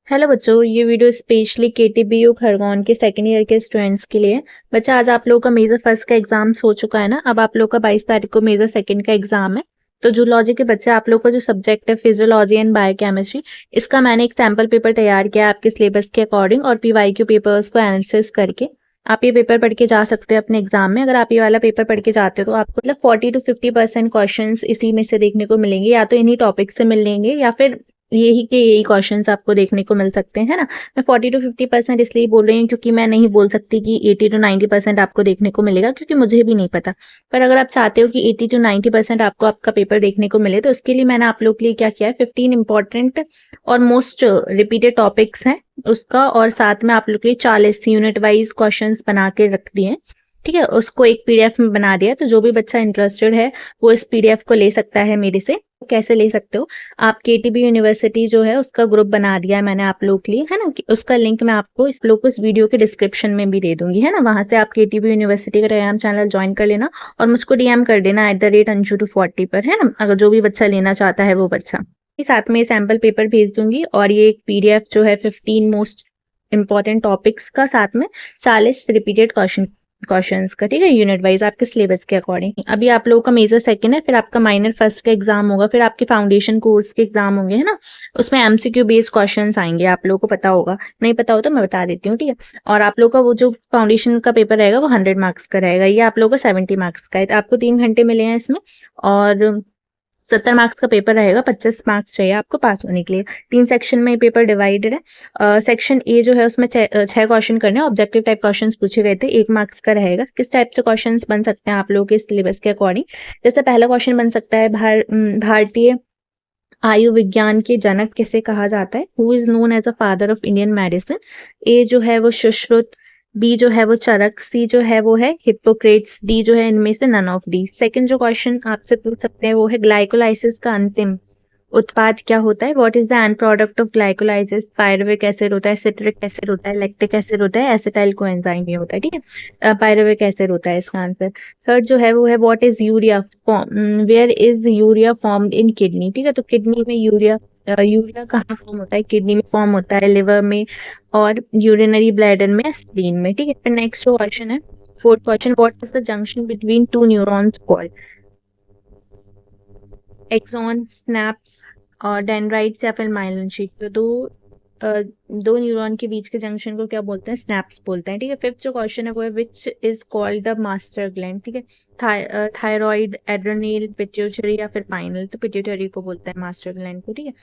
Hello बच्चों, ये video specially केटीबीयू Khargone के सेकेंड ईयर के स्टूडेंट्स के लिए। बच्चा, आज आप लोगों का मेजर फर्स्ट का एग्जाम हो चुका है ना। अब आप लोग का 22 तारीख को मेजर सेकेंड का एग्जाम है। तो जूलॉजी के बच्चे, आप लोग का जो सब्जेक्ट है फिजियोलॉजी एंड बायोकेमिस्ट्री, इसका मैंने एक सैम्पल पेपर तैयार किया आपके सिलेबस के अकॉर्डिंग और पीवाईक्यू पेपर्स को एनालिसिस करके। आप ये पेपर पढ़ के जा सकते हो अपने एग्जाम में। अगर आप ये वाला पेपर पढ़ के जाते हो तो आपको मतलब 40 to 50% क्वेश्चन इसी में से देखने को मिलेंगे, या तो इन्हीं टॉपिक से मिलेंगे या फिर यही क्वेश्चंस आपको देखने को मिल सकते हैं, है ना। मैं 40 to 50% इसलिए बोल रही हूँ क्योंकि मैं नहीं बोल सकती कि 80 to 90% आपको देखने को मिलेगा, क्योंकि मुझे भी नहीं पता। पर अगर आप चाहते हो कि 80 to 90% आपको आपका पेपर देखने को मिले, तो उसके लिए मैंने आप लोग के लिए क्या किया है, 15 इंपॉर्टेंट और मोस्ट रिपीटेड टॉपिक्स हैं उसका, और साथ में आप लोग के लिए 40 यूनिट वाइज क्वेश्चन बना के रख दिए हैं। ठीक है, उसको एक पीडीएफ में बना दिया। तो जो भी बच्चा इंटरेस्टेड है वो इस पीडीएफ को ले सकता है मेरे से। कैसे ले सकते हो, आप केटीबी यूनिवर्सिटी जो है उसका ग्रुप बना दिया है मैंने आप लोग के लिए, है ना। उसका लिंक मैं आपको इस लोग को इस वीडियो के डिस्क्रिप्शन में भी दे दूंगी, है ना। वहां से आप केटीबी यूनिवर्सिटी का टेलीग्राम चैनल ज्वाइन कर लेना और मुझको डीएम कर देना @Anju240 पर, है ना, अगर जो भी बच्चा लेना चाहता है वो बच्चा। साथ में सैम्पल पेपर भेज दूंगी और ये एक पीडीएफ जो है 15 मोस्ट इंपॉर्टेंट टॉपिक्स का, साथ में 40 रिपीटेड क्वेश्चंस का, ठीक है, यूनिट वाइज आपके सिलेबस के अकॉर्डिंग। अभी आप लोगों का मेजर सेकंड है, फिर आपका माइनर फर्स्ट का एग्जाम होगा, फिर आपके फाउंडेशन कोर्स के एग्जाम होंगे, है ना। उसमें एमसीक्यू बेस्ड क्वेश्चंस आएंगे, आप लोगों को पता होगा। नहीं पता हो तो मैं बता देती हूँ, ठीक है। और आप लोग का वो जो फाउंडेशन का पेपर रहेगा वो 100 मार्क्स का रहेगा, ये आप लोगों का 70 मार्क्स का है। तो आपको 3 घंटे मिले हैं इसमें, और 70 मार्क्स का पेपर रहेगा। 25 मार्क्स चाहिए आपको पास होने के लिए। 3 सेक्शन में ये पेपर डिवाइडेड है। सेक्शन ए जो है उसमें 6 क्वेश्चन करने हैं। ऑब्जेक्टिव टाइप क्वेश्चंस पूछे गए थे, 1 मार्क्स का रहेगा। किस टाइप से क्वेश्चंस बन सकते हैं आप लोगों के सिलेबस के अकॉर्डिंग। जैसे पहला क्वेश्चन बन सकता है, भारतीय आयु विज्ञान के जनक किसे कहा जाता है, who is known as a father of Indian medicine. ए जो है वो सुश्रुत, बी जो है वो चरक, सी जो है वो है हिप्पोक्रेट्स, डी जो है इनमें से नन ऑफ दी। सेकंड जो क्वेश्चन आपसे पूछ सकते हैं वो है ग्लाइकोलाइसिस का अंतिम उत्पाद क्या होता है, what is the end product of glycolysis. Pyruvic acid होता है, सिट्रिक एसिड होता है, लैक्टिक एसिड होता है, एसिटाइल कोएंजाइम ये होता है, ठीक है। पायरुविक एसिड होता है इसका आंसर। थर्ड जो है वो है what is urea, where is urea formed in kidney, ठीक है। तो किडनी में यूरिया कहाँ फॉर्म होता है, किडनी में फॉर्म होता है, लिवर में और यूरिनरी ब्लैडर में, स्प्लीन में, ठीक है। फिर नेक्स्ट जो क्वेश्चन है, fourth question, what is the junction between two neurons called, axon, synapse और डेंड्राइट्स या फिर माइलिन शीट। तो दो न्यूरॉन के बीच के जंक्शन को क्या बोलते हैं, स्नैप्स बोलते हैं, ठीक है। फिफ्थ जो क्वेश्चन है वो है which is called the master gland, ठीक है। थायराइड, एड्रेनल, पिट्यूटरी या फिर पाइनल। तो पिट्यूटरी को बोलते हैं मास्टर ग्लैंड को, ठीक है।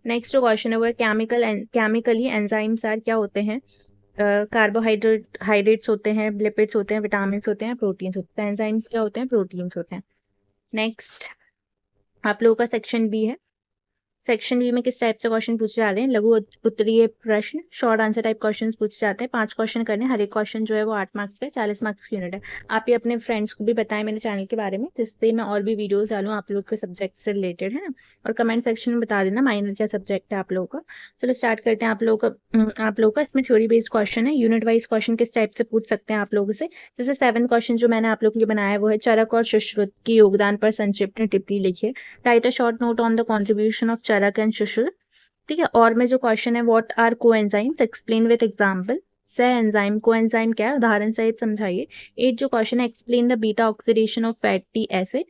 नेक्स्ट जो क्वेश्चन है वो है केमिकली एंजाइम्स आर क्या होते हैं, कार्बोहाइड्रेट्स होते हैं, लिपिड्स होते हैं, विटामिन होते हैं, प्रोटीन्स होते हैं। एंजाइम्स क्या होते हैं, प्रोटीन्स होते हैं। नेक्स्ट आप लोगों का सेक्शन बी है। सेक्शन बी में किस टाइप से क्वेश्चन पूछे जा रहे हैं, लघु उत्तरीय प्रश्न, शॉर्ट आंसर टाइप क्वेश्चन पूछे जाते हैं। 5 क्वेश्चन करने, हर एक क्वेश्चन जो है वो 8 मार्क्स पे, 40 मार्क्स की यूनिट है। आप ये अपने फ्रेंड्स को भी बताएं मेरे चैनल के बारे में, जिससे मैं और भी वीडियोस डालूं आप लोग के सब्जेक्ट से रिलेटेड, है ना। और कमेंट सेक्शन में बता देना माइनर क्या सब्जेक्ट है आप लोगों का। चलो स्टार्ट करते हैं। आप लोग का इसमें थ्योरी बेस्ड क्वेश्चन है। यूनिट वाइज क्वेश्चन किस टाइप से पूछ सकते हैं आप लोगों से। जैसे 7 क्वेश्चन जो मैंने आप लोग के लिए बनाया वो है, चरक और सुश्रुत के योगदान पर संक्षिप्त में टिप्पणी लिखिए। Write a short note on the contribution of Charak and Sushruta, ठीक है। और में जो क्वेश्चन है, what are coenzymes, explain with example. सह एंजाइम, कोएंजाइम क्या है, उदाहरण सहित समझाइए। 8 जो क्वेश्चन है, explain the beta oxidation of fatty acid,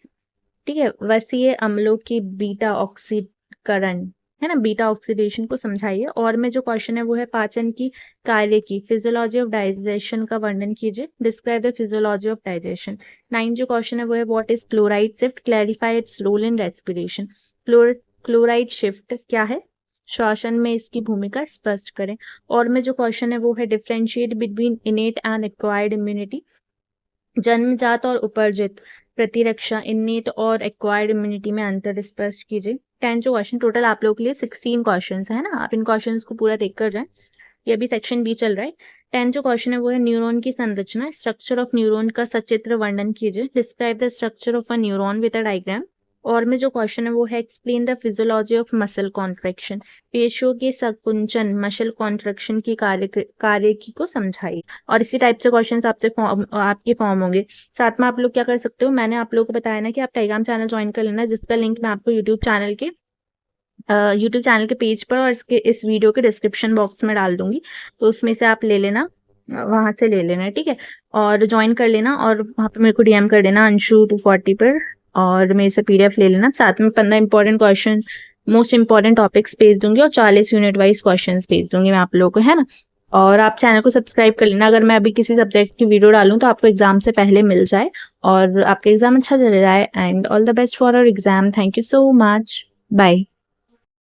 ठीक है। वसीय अम्लों की बीटा ऑक्सीकरण, है ना, बीटा ऑक्सीडेशन को समझाइए। और में जो क्वेश्चन है वो है पाचन की कार्य की, फिजियोलॉजी ऑफ डाइजेशन का वर्णन कीजिए। Describe the physiology of digestion. 9 जो क्वेश्चन है वो है what is chloride shift, clarify its role in respiration. Chloride shift क्या है, श्वसन में इसकी भूमिका स्पष्ट करें। और में जो क्वेश्चन है वो है differentiate between इनेट and acquired immunity, जन्मजात और उपर्जित प्रतिरक्षा, इनेट और एक्वायर्ड इम्यूनिटी में अंतर स्पष्ट कीजिए। 10 जो क्वेश्चन, टोटल आप लोगों के लिए 16 क्वेश्चन है ना। आप इन क्वेश्चन को पूरा देख कर जाए, ये अभी सेक्शन बी चल रहा है। 10 जो क्वेश्चन है वो है न्यूरॉन की संरचना, स्ट्रक्चर ऑफ न्यूरॉन का सचित्र वर्णन कीजिए। Describe the structure of a neuron with a diagram. और में जो क्वेश्चन है वो है explain the physiology of muscle contraction, पेशियों के संकुंचन, मसल कॉन्ट्रैक्शन की कार्य की को समझाइए। और इसी टाइप से क्वेश्चंस आपके फॉर्म होंगे। साथ में आप लोग क्या कर सकते हो, मैंने आप लोगों को बताया ना कि आप टेलीग्राम चैनल ज्वाइन कर लेना, जिसका लिंक मैं आपको यूट्यूब चैनल के यूट्यूब चैनल के पेज पर और इस वीडियो के डिस्क्रिप्शन बॉक्स में डाल दूंगी, तो उसमें से आप ले लेना, वहां से ले लेना, ठीक है। और ज्वाइन कर लेना और वहां पे मेरे को डीएम कर देना अंशु 240 पर, और मेरे से पीडीएफ ले लेना। साथ में 15 important question, most important topics भेज दूंगी और 40 यूनिट वाइज क्वेश्चन भेज दूंगी मैं आप लोगों को, है ना। और आप चैनल को सब्सक्राइब कर लेना, अगर मैं अभी किसी सब्जेक्ट की वीडियो डालूं तो आपको एग्जाम से पहले मिल जाए और आपका एग्जाम अच्छा चले जाए। And all the best for our exam. Thank you so much. Bye.